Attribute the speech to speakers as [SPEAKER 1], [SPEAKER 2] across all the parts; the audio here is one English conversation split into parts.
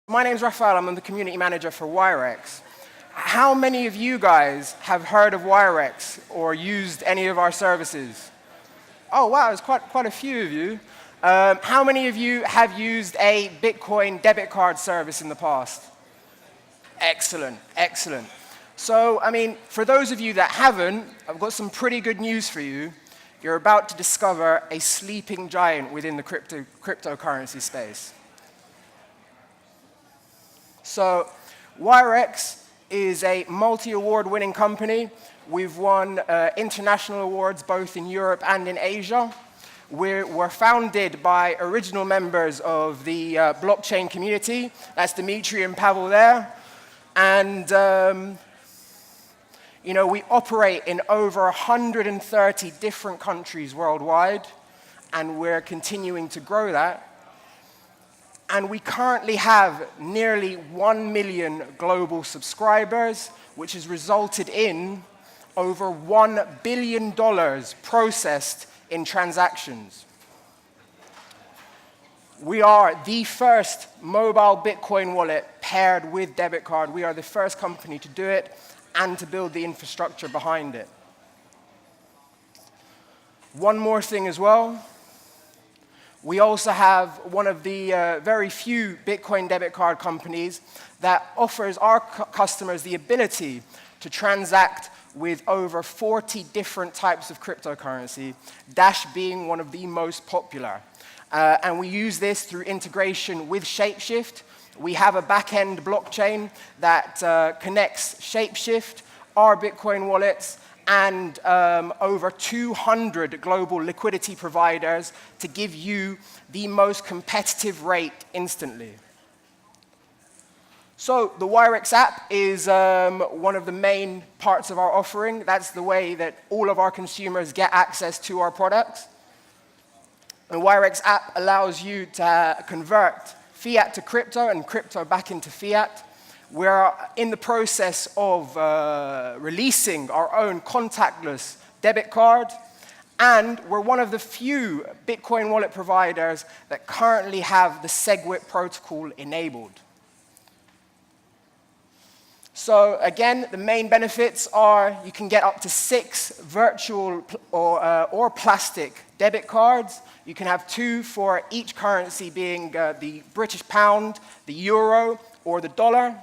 [SPEAKER 1] My name's Raphael, I'm the community manager for Wirex. How many of you guys have heard of Wirex or used any of our services? Oh wow, there's quite a few of you. How many of you have used a Bitcoin debit card service in the past? Excellent, excellent. So, for those of you that haven't, I've got some pretty good news for you. You're about to discover a sleeping giant within the cryptocurrency space. So, Wirex is a multi-award winning company. We've won international awards both in Europe and in Asia. We're founded by original members of the blockchain community. That's Dimitri and Pavel there. And we operate in over 130 different countries worldwide, and we're continuing to grow that. And we currently have nearly 1 million global subscribers, which has resulted in over $1 billion processed in transactions. We are the first mobile Bitcoin wallet paired with debit card. We are the first company to do it and to build the infrastructure behind it. One more thing as well. We also have one of the very few Bitcoin debit card companies that offers our customers the ability to transact with over 40 different types of cryptocurrency, Dash being one of the most popular. And we use this through integration with Shapeshift. We have a back-end blockchain that connects Shapeshift, our Bitcoin wallets, and over 200 global liquidity providers to give you the most competitive rate instantly. So the Wirex app is one of the main parts of our offering. That's the way that all of our consumers get access to our products. The Wirex app allows you to convert fiat to crypto and crypto back into fiat. We're in the process of releasing our own contactless debit card, and we're one of the few Bitcoin wallet providers that currently have the SegWit protocol enabled. So again, the main benefits are you can get up to 6 virtual or plastic debit cards. You can have 2 for each currency, being the British pound, the euro, or the dollar.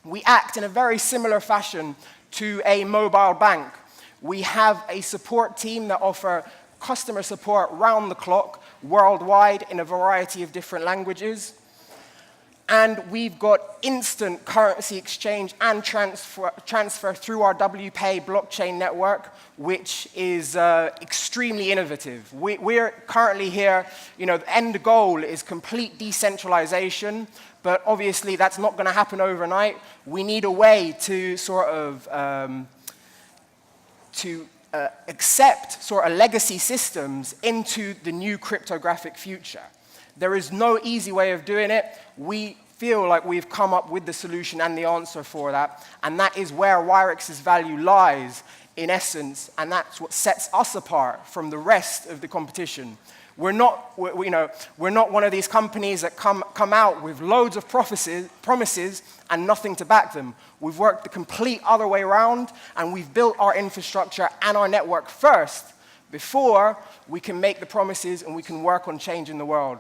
[SPEAKER 1] We act in a very similar fashion to a mobile bank. We have a support team that offer customer support round the clock, worldwide, in a variety of different languages. And we've got instant currency exchange and transfer through our WPay blockchain network, which is extremely innovative. We're currently here, the end goal is complete decentralization, but obviously that's not going to happen overnight. We need a way to sort of accept sort of legacy systems into the new cryptographic future. There is no easy way of doing it. We feel like we've come up with the solution and the answer for that, and that is where Wirex's value lies, in essence, and that's what sets us apart from the rest of the competition. We're not one of these companies that come out with loads of promises and nothing to back them. We've worked the complete other way around, and we've built our infrastructure and our network first before we can make the promises and we can work on changing the world.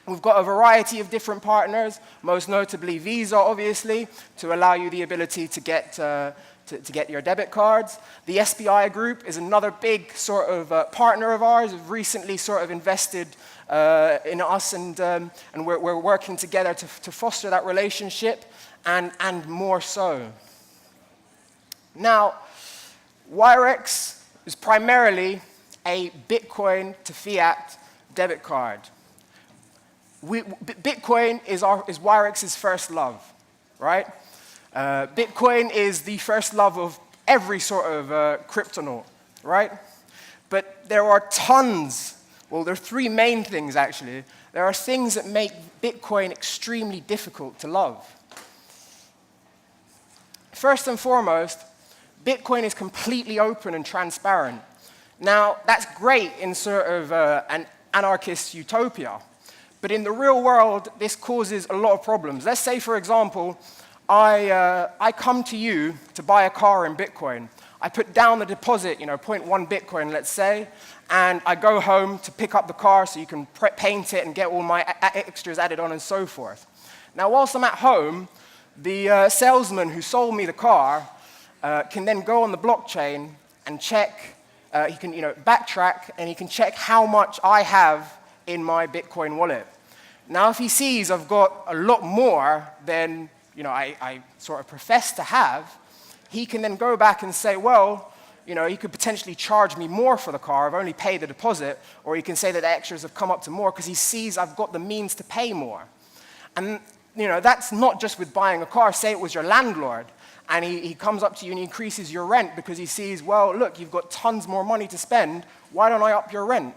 [SPEAKER 1] We've got a variety of different partners, most notably Visa, obviously, to allow you the ability to get your debit cards. The SBI Group is another big sort of partner of ours. We've recently sort of invested in us, and we're working together to foster that relationship, and more so. Now, Wirex is primarily a Bitcoin to fiat debit card. Bitcoin is Wirex's first love, right? Bitcoin is the first love of every sort of cryptonaut, right? But there are tons, well, there are 3 main things, actually. There are things that make Bitcoin extremely difficult to love. First and foremost, Bitcoin is completely open and transparent. Now, that's great in sort of an anarchist utopia, But in the real world, this causes a lot of problems. Let's say, for example, I come to you to buy a car in Bitcoin. I put down the deposit, 0.1 Bitcoin, let's say, and I go home to pick up the car so you can paint it and get all my extras added on and so forth. Now, whilst I'm at home, the salesman who sold me the car can then go on the blockchain and check, he can backtrack, and he can check how much I have in my Bitcoin wallet. Now, if he sees I've got a lot more than I sort of profess to have, he can then go back and say, well, he could potentially charge me more for the car. I've only paid the deposit. Or he can say that the extras have come up to more because he sees I've got the means to pay more. And that's not just with buying a car. Say it was your landlord, and he comes up to you and he increases your rent because he sees, well, look, you've got tons more money to spend. Why don't I up your rent?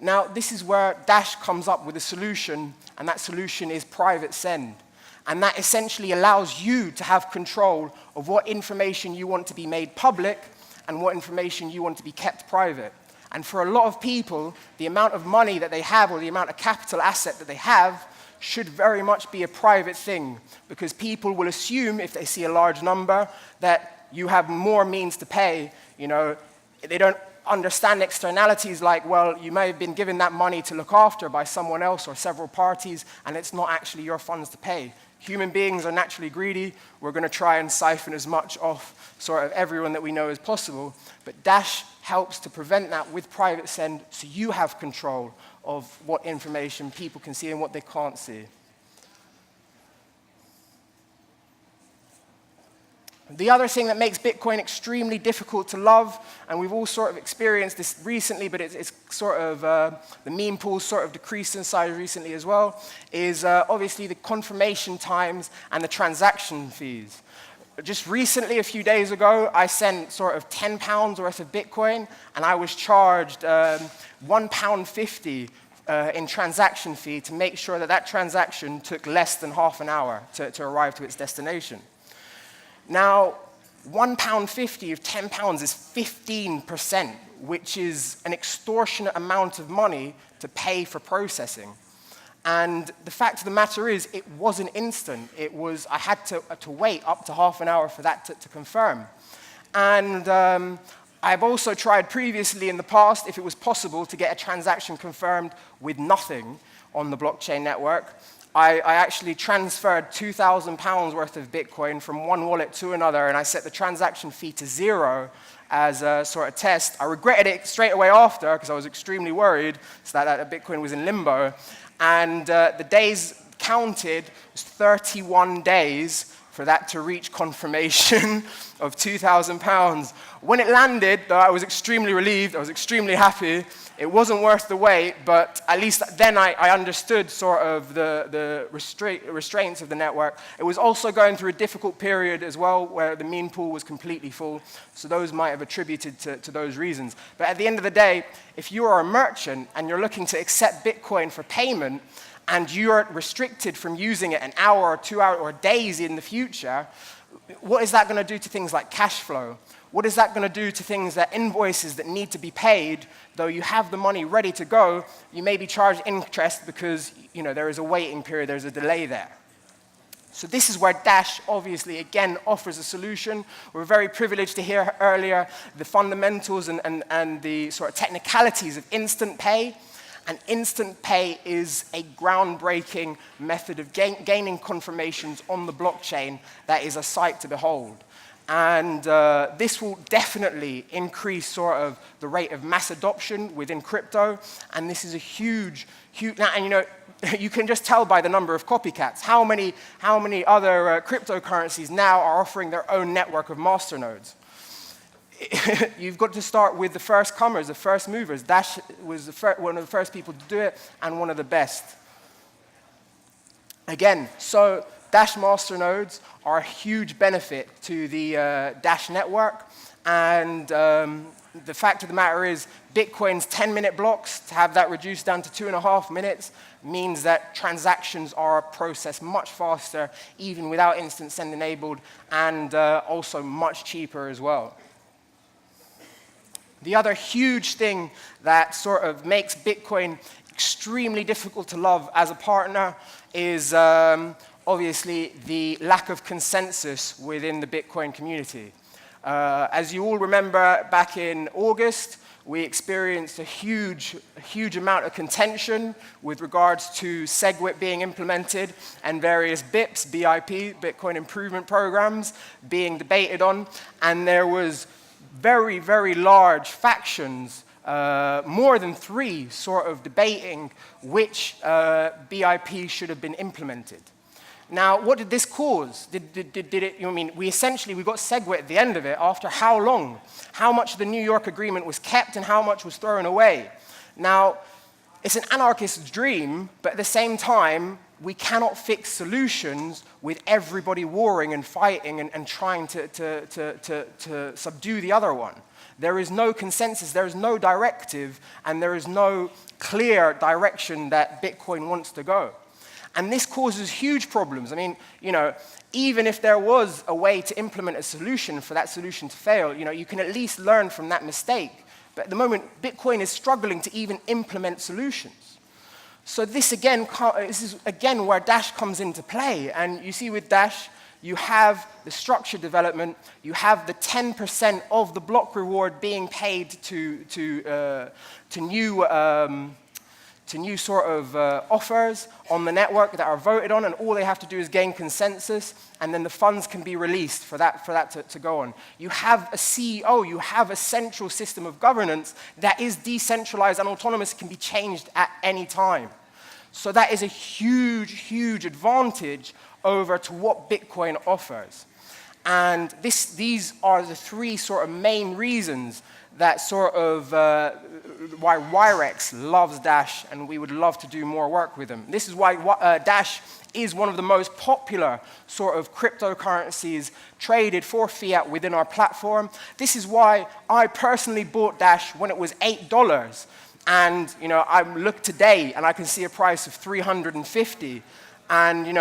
[SPEAKER 1] Now, this is where Dash comes up with a solution, and that solution is private send. And that essentially allows you to have control of what information you want to be made public and what information you want to be kept private. And for a lot of people, the amount of money that they have or the amount of capital asset that they have should very much be a private thing, because people will assume, if they see a large number, that you have more means to pay. They don't understand externalities like, well, you may have been given that money to look after by someone else or several parties, and it's not actually your funds to pay. Human beings are naturally greedy. We're going to try and siphon as much off sort of everyone that we know as possible. But Dash helps to prevent that with private send, so you have control of what information people can see and what they can't see. The other thing that makes Bitcoin extremely difficult to love, and we've all sort of experienced this recently, but it's sort of, the meme pool's sort of decreased in size recently as well, is obviously the confirmation times and the transaction fees. Just recently, a few days ago, I sent sort of £10 worth of Bitcoin, and I was charged £1.50 in transaction fee to make sure that that transaction took less than half an hour to arrive to its destination. Now, £1.50 of £10 is 15%, which is an extortionate amount of money to pay for processing. And the fact of the matter is, it wasn't instant. I had to wait up to half an hour for that to confirm. And I've also tried previously in the past, if it was possible, to get a transaction confirmed with nothing on the blockchain network. I actually transferred £2,000 worth of Bitcoin from one wallet to another, and I set the transaction fee to 0 as a sort of test. I regretted it straight away after because I was extremely worried so that Bitcoin was in limbo. And the days counted was 31 days for that to reach confirmation of £2,000. When it landed, though, I was extremely relieved. I was extremely happy. It wasn't worth the wait, but at least then I understood sort of the restraints of the network. It was also going through a difficult period as well, where the meme pool was completely full, so those might have attributed to those reasons. But at the end of the day, if you are a merchant and you're looking to accept Bitcoin for payment, and you're restricted from using it an hour or 2 hours or days in the future, what is that going to do to things like cash flow? What is that going to do to things that invoices that need to be paid, though you have the money ready to go, you may be charged interest because there is a waiting period, there's a delay there. So this is where Dash obviously again offers a solution. We're very privileged to hear earlier the fundamentals and the sort of technicalities of instant pay. And instant pay is a groundbreaking method of gaining confirmations on the blockchain that is a sight to behold. And this will definitely increase sort of the rate of mass adoption within crypto. And this is a huge, and you can just tell by the number of copycats. How many other cryptocurrencies now are offering their own network of masternodes? You've got to start with the first comers, the first movers. Dash was one of the first people to do it and one of the best. Again, so Dash masternodes are a huge benefit to the Dash network. And the fact of the matter is, Bitcoin's 10-minute blocks, to have that reduced down to 2.5 minutes, means that transactions are processed much faster, even without instant send enabled, and also much cheaper as well. The other huge thing that sort of makes Bitcoin extremely difficult to love as a partner is obviously the lack of consensus within the Bitcoin community. As you all remember, back in August, we experienced a huge amount of contention with regards to SegWit being implemented and various BIPs, BIP, Bitcoin Improvement Programs, being debated on. And there was very, very large factions, more than 3, sort of debating which BIP should have been implemented. Now, what did this cause? Did it, we got SegWit at the end of it after how long? How much of the New York Agreement was kept and how much was thrown away? Now, it's an anarchist's dream, but at the same time, we cannot fix solutions with everybody warring and fighting and trying to subdue the other one. There is no consensus, there is no directive, and there is no clear direction that Bitcoin wants to go. And this causes huge problems. I mean, even if there was a way to implement a solution for that solution to fail, you can at least learn from that mistake. But at the moment, Bitcoin is struggling to even implement solutions. So this is again where Dash comes into play. And you see with Dash, you have the structured development, you have the 10% of the block reward being paid to new sort of offers on the network that are voted on, and all they have to do is gain consensus, and then the funds can be released for that to go on. You have a CEO, you have a central system of governance that is decentralized and autonomous, can be changed at any time. So that is a huge advantage over to what Bitcoin offers. And these are the 3 sort of main reasons that sort of why Wirex loves Dash, and we would love to do more work with them. This is why Dash is one of the most popular sort of cryptocurrencies traded for fiat within our platform. This is why I personally bought Dash when it was $8. And I look today and I can see a price of $350. And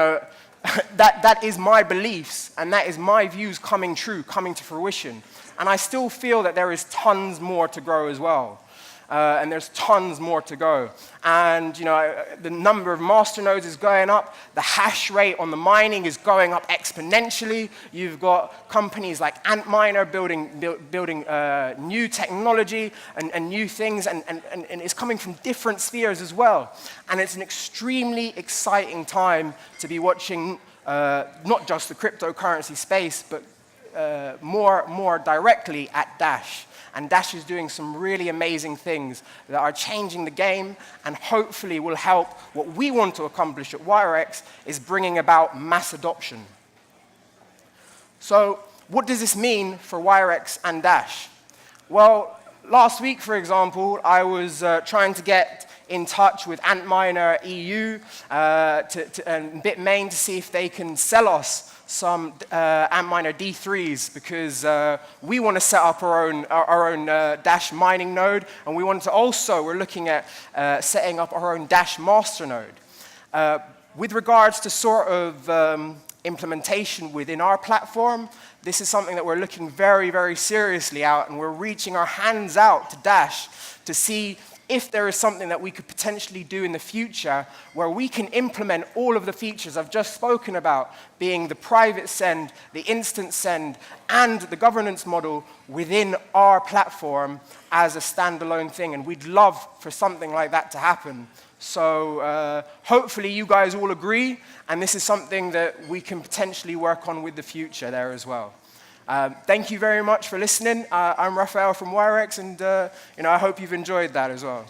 [SPEAKER 1] that is my beliefs, and that is my views coming true, coming to fruition. And I still feel that there is tons more to grow as well. And there's tons more to go. And the number of masternodes is going up. The hash rate on the mining is going up exponentially. You've got companies like Antminer building new technology and new things, and it's coming from different spheres as well. And it's an extremely exciting time to be watching not just the cryptocurrency space, but more directly at Dash. And Dash is doing some really amazing things that are changing the game and hopefully will help what we want to accomplish at Wirex is bringing about mass adoption. So what does this mean for Wirex and Dash? Well, last week, for example, I was trying to get in touch with Antminer EU and Bitmain to see if they can sell us some Antminer D3s, because we want to set up our own Dash mining node, and we're looking at setting up our own Dash master node. With regards to sort of implementation within our platform, this is something that we're looking very, very seriously at, and we're reaching our hands out to Dash to see if there is something that we could potentially do in the future where we can implement all of the features I've just spoken about, being the private send, the instant send, and the governance model within our platform as a standalone thing. And we'd love for something like that to happen. So hopefully you guys all agree, and this is something that we can potentially work on with the future there as well. Thank you very much for listening. I'm Raphael from Wirex, and I hope you've enjoyed that as well.